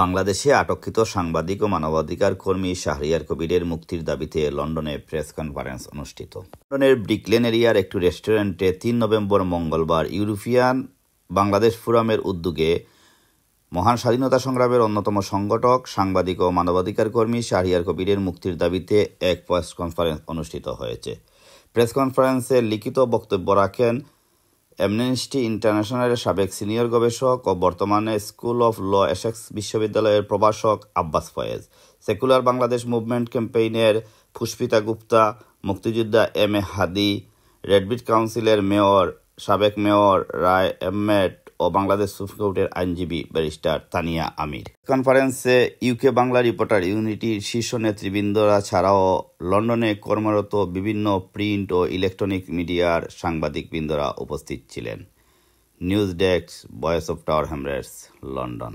বাংলাদেশে আটককৃত সাংবাদিক ও মানবাধিকার কর্মী শাহরিয়ার কবিরের মুক্তির দাবিতে লন্ডনে প্রেস কনফারেন্স অনুষ্ঠিত। লন্ডনের ব্রিকলেন এরিয়ার একটি রেস্টুরেন্টে ৩ নভেম্বর মঙ্গলবার ইউরোপিয়ান বাংলাদেশ ফোরামের উদ্যোগে মহান স্বাধীনতা সংগ্রামের অন্যতম সংগঠক, সাংবাদিক ও মানবাধিকার কর্মী শাহরিয়ার কবিরের মুক্তির দাবিতে এক প্রেস কনফারেন্স অনুষ্ঠিত হয়েছে। প্রেস কনফারেন্সে লিখিত বক্তব্য রাখেন অ্যামনেস্টি ইন্টারন্যাশনালের সাবেক সিনিয়র গবেষক ও বর্তমানে স্কুল অফ ল এসেক্স বিশ্ববিদ্যালয়ের প্রভাষক আব্বাস ফয়েজ, সেকুলার বাংলাদেশ মুভমেন্ট ক্যাম্পেইনের পুষ্পিতা গুপ্তা, মুক্তিযোদ্ধা এম এ হাদি, রেডবিট কাউন্সিলের সাবেক মেয়র রায় আহমেদ ও বাংলাদেশ সুপ্রিম কোর্টের আইনজীবী ব্যারিস্টার তানিয়া আমির। কনফারেন্সে ইউকে বাংলা রিপোর্টার ইউনিটির শীর্ষ নেতৃবৃন্দরা ছাড়াও লন্ডনে কর্মরত বিভিন্ন প্রিন্ট ও ইলেকট্রনিক মিডিয়ার সাংবাদিকবৃন্দরা উপস্থিত ছিলেন। News desk, voice of tower Hamlets, London.